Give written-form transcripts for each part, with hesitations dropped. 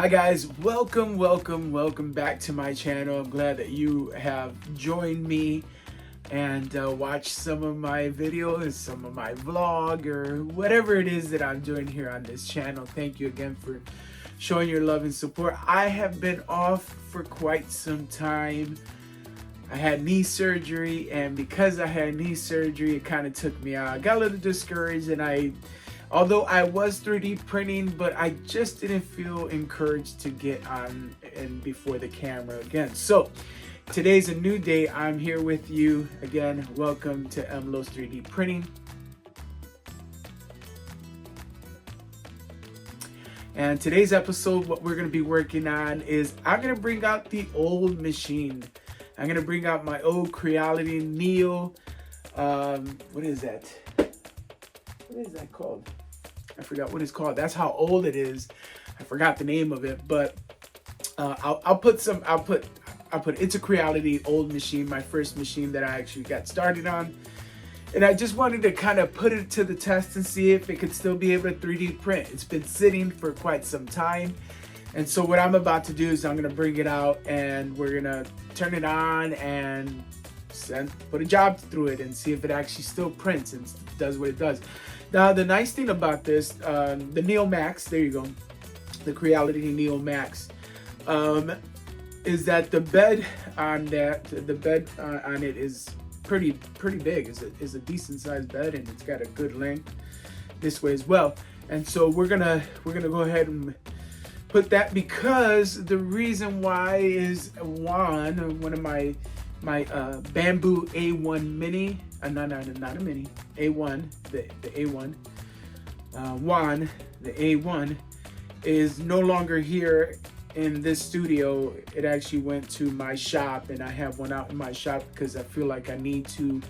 Hi guys, welcome back to my channel. I'm glad that you have joined me and watched some of my videos, some of my vlog, or whatever it is that I'm doing here on this channel. Thank you again for showing your love and support. I have been off for quite some time. I had knee surgery, and because I had knee surgery, it kind of took me out. I got a little discouraged, and although I was 3D printing, but I just didn't feel encouraged to get on and before the camera again. So today's a new day. I'm here with you again. Welcome to MLOw 3D printing. And today's episode, what we're going to be working on is I'm going to bring out the old machine. I'm going to bring out my old Creality Neo. What is that? What is that called? I forgot what it's called. That's how old it is. I forgot the name of it, but I'll put it's a Creality old machine, my first machine that I actually got started on. And I just wanted to kind of put it to the test and see if it could still be able to 3D print. It's been sitting for quite some time. And so what I'm about to do is I'm going to bring it out and we're going to turn it on and put a job through it and see if it actually still prints and does what it does. Now, the nice thing about this, the Neo Max, there you go, the Creality Neo Max, is that the bed on it is pretty big. It's a decent sized bed, and it's got a good length this way as well. And so we're gonna go ahead and put that, because the reason why is one of my bamboo A1 mini, not a mini, A1, the A1, the A1 is no longer here in this studio. It actually went to my shop, and I have one out in my shop because I feel like I need to,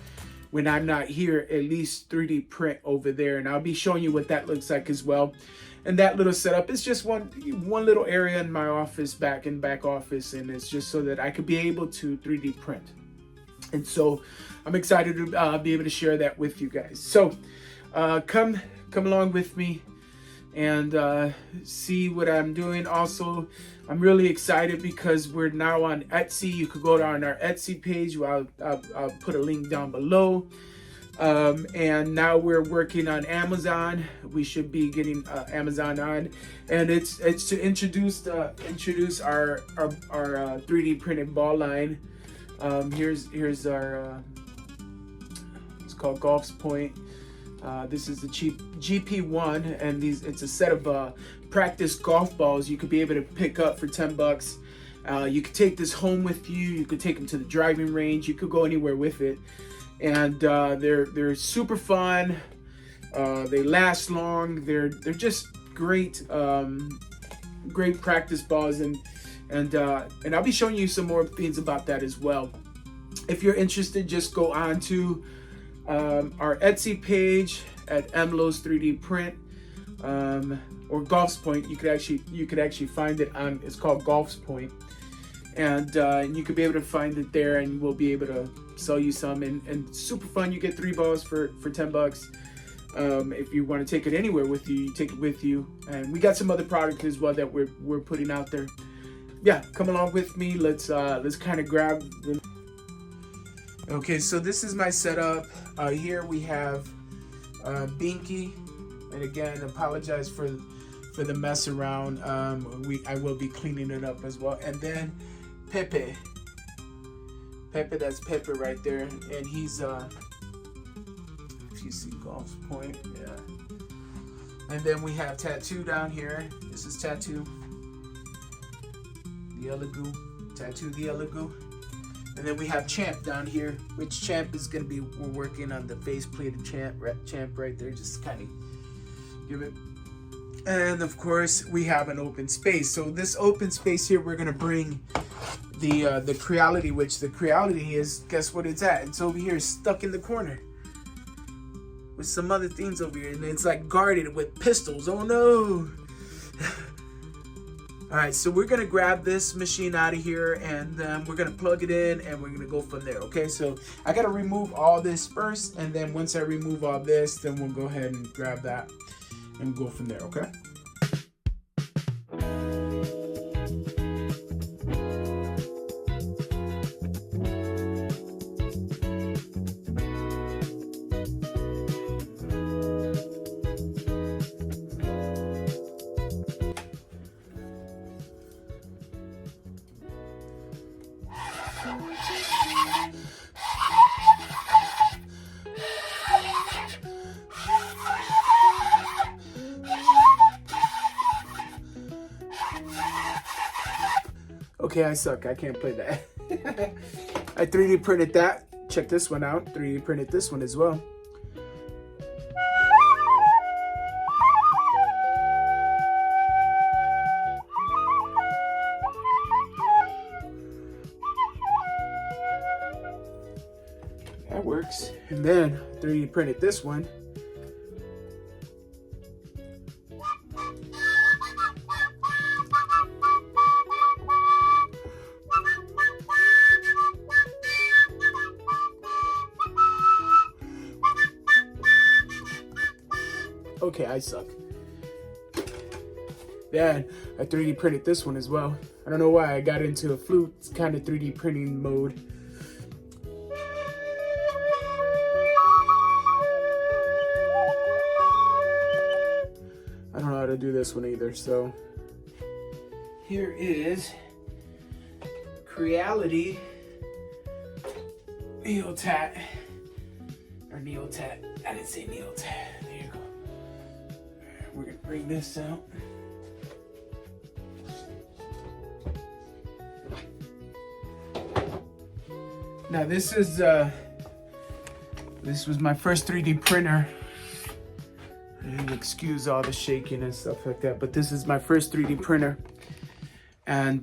when I'm not here, at least 3D print over there. And I'll be showing you what that looks like as well. And that little setup is just one little area in my office, back office, and it's just so that I could be able to 3D print. And so I'm excited to be able to share that with you guys. So come along with me and see what I'm doing. Also, I'm really excited because we're now on Etsy. You could go down our Etsy page. I'll put a link down below. And now we're working on Amazon. We should be getting Amazon on, and it's to introduce our 3D printed ball line. Here's our it's called Golf's Point. This is the cheap GP1, and it's a set of practice golf balls you could be able to pick up for $10. You could take this home with you. You could take them to the driving range. You could go anywhere with it. And they're super fun. They last long. They're just great great practice balls, and I'll be showing you some more things about that as well. If you're interested, just go on to our Etsy page at MLOw's 3D Print, or Golf's Point. You could actually find it on. It's called Golf's Point. And you could be able to find it there, and we'll be able to sell you some, and super fun. You get 3 balls for $10. If you want to take it anywhere with you, you take it with you. And we got some other products as well that we're putting out there. Yeah, come along with me. Let's kind of grab them. Okay, so this is my setup. Here we have Binky, and again, apologize for the mess around. I will be cleaning it up as well. And then Pepe, that's Pepe right there, and he's if you see Golf's Point, yeah. And then we have Tattoo down here. This is Tattoo, the Elegoo. And then we have Champ down here, which Champ is gonna be, we're working on the face plated Champ right there, just kind of give it. And of course, we have an open space. So this open space here, we're gonna bring the Creality, which the Creality is, guess what it's at? It's over here, stuck in the corner with some other things over here, and it's like guarded with pistols. Oh no! All right, so we're gonna grab this machine out of here, and we're gonna plug it in, and we're gonna go from there. Okay, so I gotta remove all this first, and then once I remove all this, then we'll go ahead and grab that and go from there. Okay. Okay, I suck. I can't play that. I 3D printed that. Check this one out. 3D printed this one as well. That works. And then 3D printed this one. Okay, I suck. Then I 3D printed this one as well. I don't know why I got into a flute kind of 3D printing mode. I don't know how to do this one either, so here is Creality Neotat, or Neotat. I didn't say Neotat. There you go. We're gonna bring this out. Now this was my first 3D printer. Excuse all the shaking and stuff like that, but this is my first 3D printer, and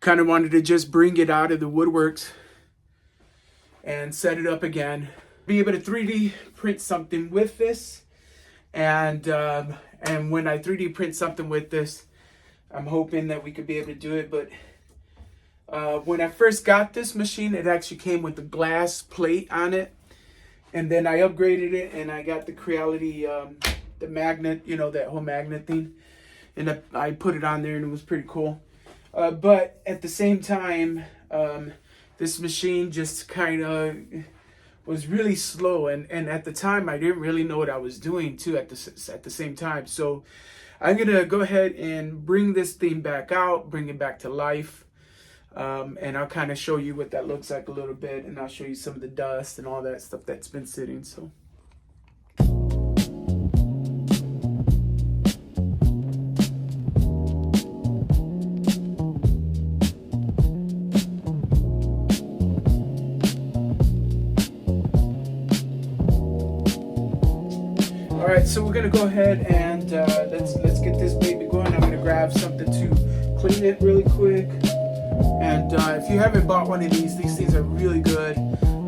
kind of wanted to just bring it out of the woodworks and set it up again. Be able to 3D print something with this, and when I 3D print something with this, I'm hoping that we could be able to do it. But when I first got this machine, it actually came with a glass plate on it. And then I upgraded it, and I got the Creality, the magnet, you know, that whole magnet thing. And I put it on there, and it was pretty cool. But at the same time, this machine just kind of was really slow. And at the time, I didn't really know what I was doing, too, at the same time. So I'm going to go ahead and bring this thing back out, bring it back to life. And I'll kind of show you what that looks like a little bit, and I'll show you some of the dust and all that stuff that's been sitting. So all right, so we're gonna go ahead and let's get this baby going. I'm gonna grab something to clean it really quick. And if you haven't bought one of these things are really good,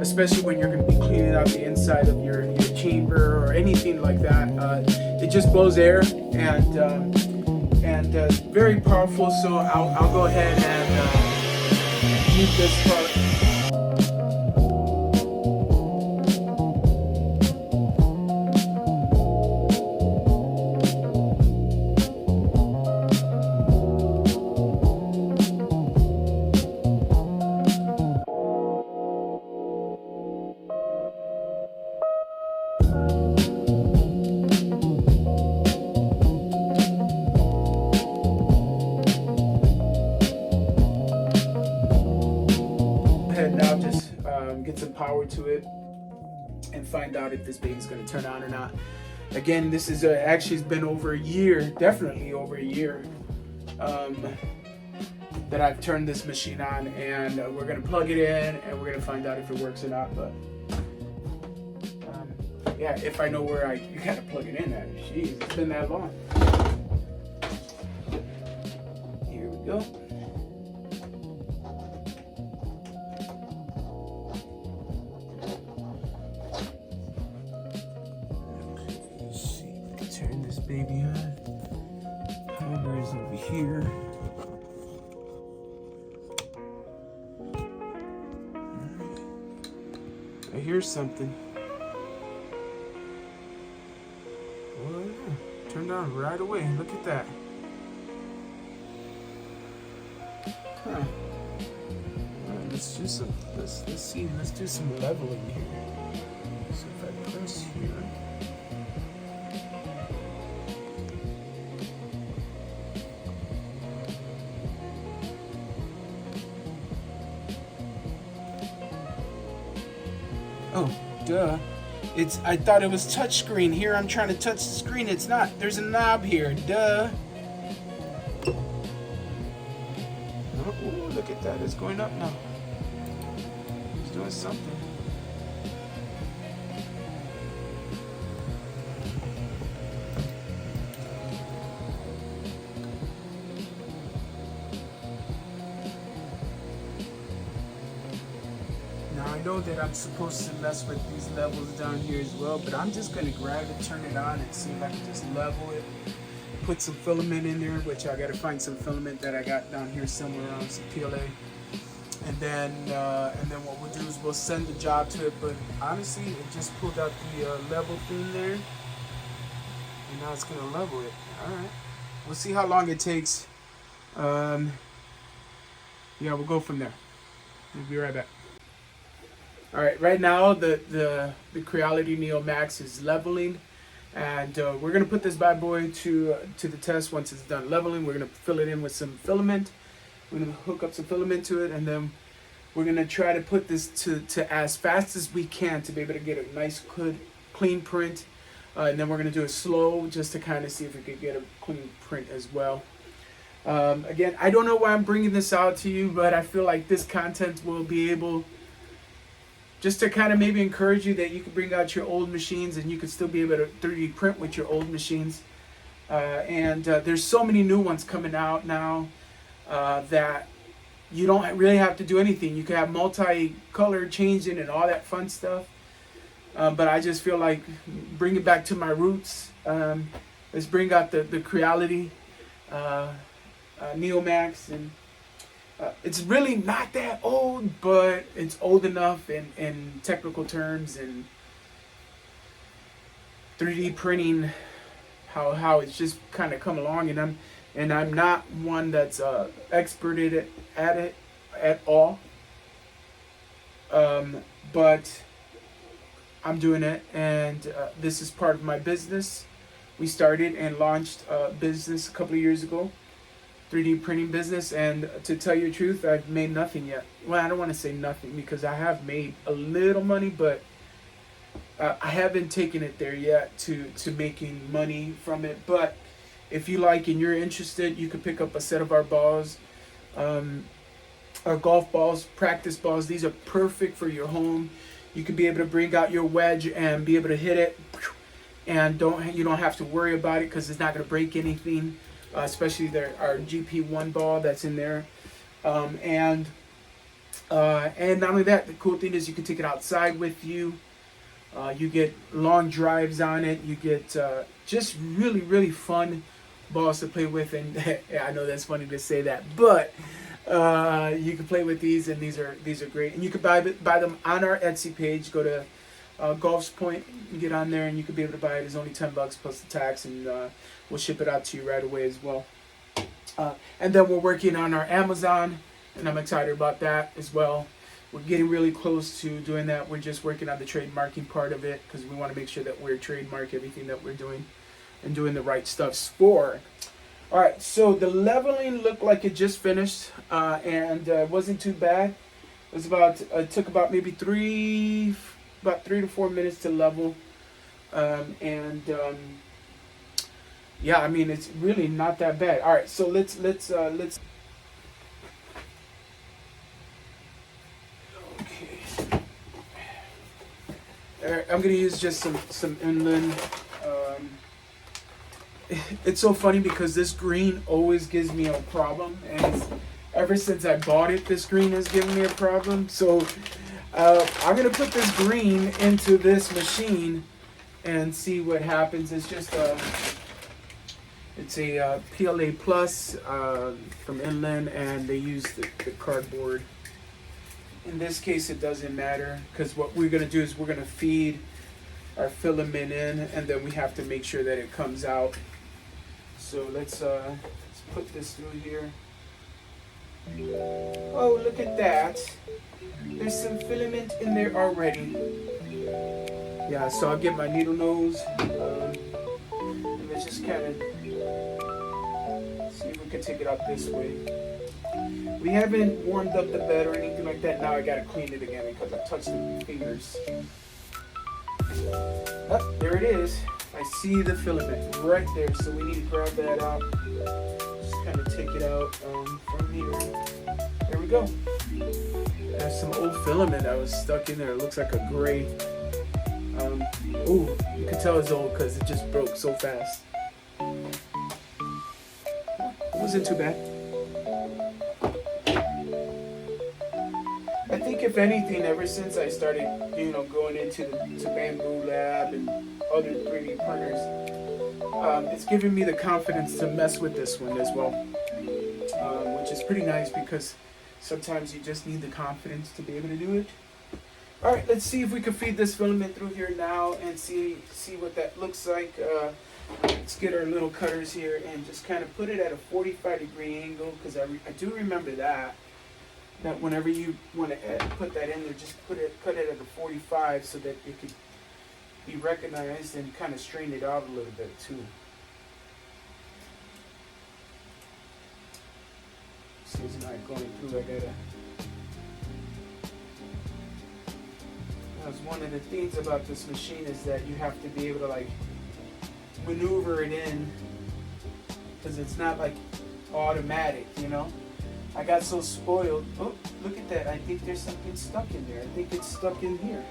especially when you're going to be cleaning out the inside of your chamber or anything like that. It just blows air, and very powerful. So I'll go ahead and use this part. Now just get some power to it and find out if this baby's going to turn on or not. Again, this is actually it's been over a year, definitely over a year, that I've turned this machine on, and we're going to plug it in and we're going to find out if it works or not. But yeah, if I know where you got to plug it in at. Jeez, it's been that long. Here we go. Turn this baby on. Power is over here. I hear something. Oh yeah, turned on right away. Look at that. Huh. All right, let's do some. Let's see. Let's do some leveling here. So if I press here. Oh, duh. I thought it was touch screen. Here I'm trying to touch the screen. It's not. There's a knob here. Duh. Oh, ooh, look at that. It's going up now. It's doing something. Now I know that I'm supposed to mess with these levels down here as well, but I'm just going to grab it, turn it on, and see if I can just level it. Put some filament in there, which I got to find some filament that I got down here somewhere on some PLA. And then what we'll do is we'll send the job to it. But honestly, it just pulled out the level thing there, and now it's going to level it. All right. We'll see how long it takes. Yeah, we'll go from there. We'll be right back. All right, right now the Creality Neo Max is leveling, and we're gonna put this bad boy to the test. Once it's done leveling, we're gonna fill it in with some filament. We're gonna hook up some filament to it, and then we're gonna try to put this to as fast as we can to be able to get a nice, good, clean print. And then we're gonna do it slow just to kind of see if we could get a clean print as well. Again, I don't know why I'm bringing this out to you, but I feel like this content will be able just to kind of maybe encourage you that you can bring out your old machines and you can still be able to 3D print with your old machines. There's so many new ones coming out now that you don't really have to do anything. You can have multi-color changing and all that fun stuff. But I just feel like bring it back to my roots. Let's bring out the Creality Neo Max, and it's really not that old, but it's old enough in technical terms and 3D printing, how it's just kind of come along, and I'm not one that's expert at it at all, but I'm doing it, and this is part of my business. We started and launched a business a couple of years ago, 3D printing business, and to tell you the truth, I've made nothing yet. Well, I don't want to say nothing because I have made a little money, but I haven't taken it there yet to making money from it. But if you like and you're interested, you can pick up a set of our balls, our golf balls, practice balls. These are perfect for your home. You can be able to bring out your wedge and be able to hit it, and you don't have to worry about it because it's not going to break anything. Especially our GP1 ball that's in there, and not only that, the cool thing is you can take it outside with you. You get long drives on it. You get just really fun balls to play with, and I know that's funny to say that, but you can play with these, and these are great. And you can buy them on our Etsy page. Go to Golf's Point, you get on there, and you can be able to buy it. It's only $10 plus the tax, and we'll ship it out to you right away as well. And then we're working on our Amazon, and I'm excited about that as well. We're getting really close to doing that. We're just working on the trademarking part of it because we want to make sure that we're trademark everything that we're doing and doing the right stuffs for. All right, so the leveling looked like it just finished, and it wasn't too bad. It took about maybe 3 to 4 minutes to level, yeah, I mean, it's really not that bad. All right, so let's okay. All right, I'm gonna use just some inland. It's so funny because this green always gives me a problem, and ever since I bought it, this green has given me a problem. So I'm gonna put this green into this machine and see what happens. It's just it's a PLA Plus from Inland, and they use the cardboard. In this case, it doesn't matter because what we're gonna do is we're gonna feed our filament in, and then we have to make sure that it comes out. So let's put this through here. Oh, look at that. There's some filament in there already. Yeah, so I'll get my needle nose. And let's just kind of see if we can take it out this way. We haven't warmed up the bed or anything like that. Now I gotta clean it again because I touched it with my fingers. Oh, there it is. I see the filament right there, so we need to grab that out. Just kind of take it out from here. There we go. There's some old filament that was stuck in there. It looks like a gray. Ooh, you can tell it's old because it just broke so fast. It wasn't too bad. I think if anything, ever since I started, going into the Bamboo Lab and other 3D printers, it's given me the confidence to mess with this one as well, which is pretty nice because sometimes you just need the confidence to be able to do it. All right, let's see if we can feed this filament through here now and see what that looks like. Let's get our little cutters here and just kind of put it at a 45-degree angle, because I do remember that whenever you want to put that in there, just cut it at a 45 so that it could be recognized, and kind of strain it out a little bit too. So it's not going through. That's one of the things about this machine, is that you have to be able to like maneuver it in, because it's not like automatic, I got so spoiled. Oh, look at that. I think there's something stuck in there. I think it's stuck in here.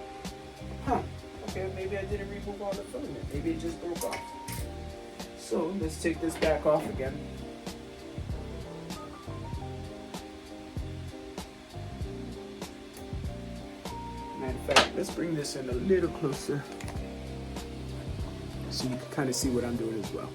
Huh. Okay, maybe I didn't remove all the filament. Maybe it just broke off. So let's take this back off again. Matter of fact, let's bring this in a little closer so you can kind of see what I'm doing as well.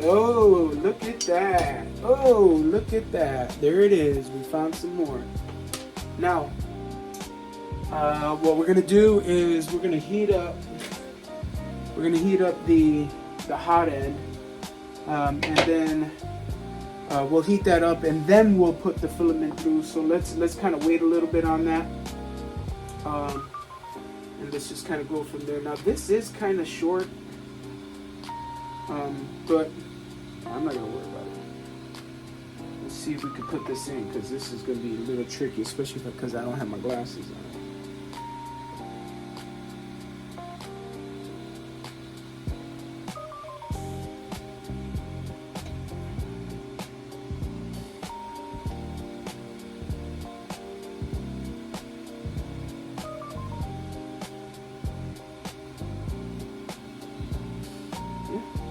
Oh, look at that. Oh, look at that. There it is. We found some more. Now, what we're going to do is we're going to heat up the hot end, and then we'll heat that up, and then we'll put the filament through. So let's kind of wait a little bit on that, and let's just kind of go from there. Now this is kind of short, but I'm not gonna worry about it. Let's see if we can put this in, because this is gonna be a little tricky, especially because I don't have my glasses on.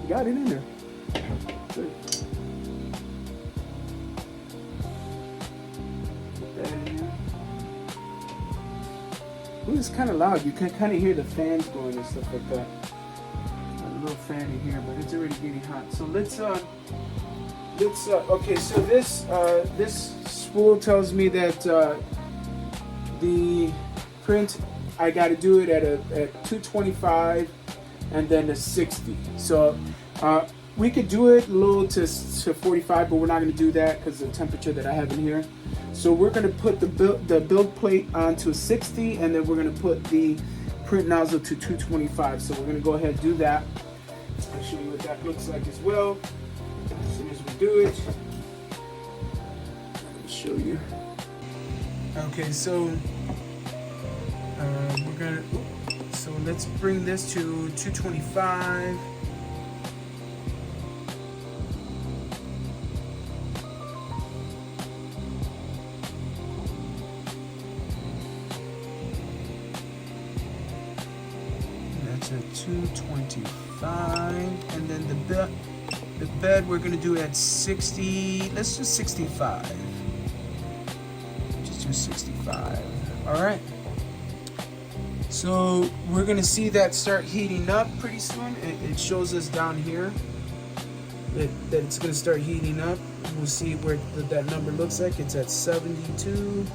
Got it in there. Good. Put that in there. Ooh, it's kind of loud. You can kind of hear the fans going and stuff like that. A little fan in here, but it's already getting hot. So let's okay. So this spool tells me that the print, I got to do it at 225 and then a 60. So we could do it low to 45, but we're not going to do that because of the temperature that I have in here. So we're going to put the build plate onto a 60, and then we're going to put the print nozzle to 225. So we're going to go ahead and do that. I'll show you what that looks like as well. As soon as we do it, let me show you. Okay, so we're gonna. So let's bring this to 225. That's at 225, and then the bed we're gonna do at 60. Let's do 65. Just do 65. All right. So we're gonna see that start heating up pretty soon. It shows us down here that it's gonna start heating up. We'll see where that number looks like. It's at 72.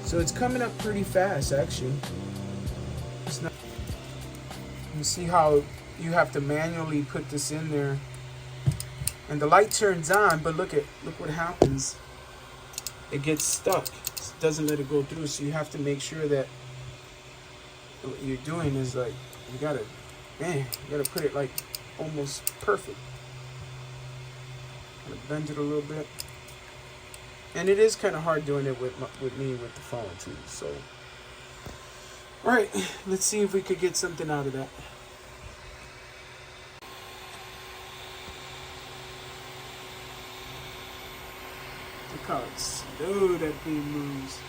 So it's coming up pretty fast, actually. It's not. You see how you have to manually put this in there, and the light turns on. But look what happens. it gets stuck. It doesn't let it go through. So you have to make sure that what you're doing is like, you gotta put it like almost perfect. I'm gonna bend it a little bit. And it is kind of hard doing it with me with the phone too. So, all right, let's see if we could get something out of that. Look how slow that thing moves.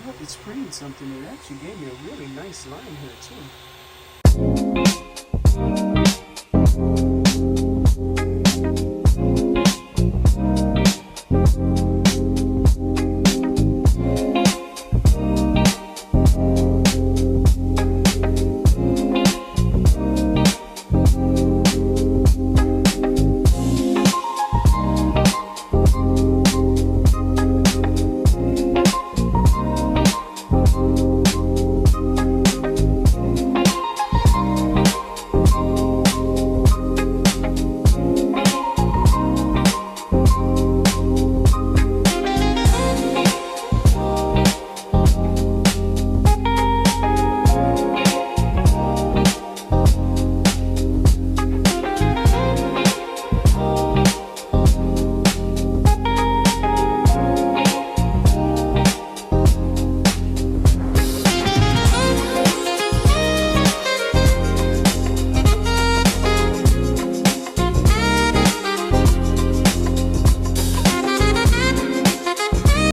Look, it's spraying something. It actually gave me a really nice line here too.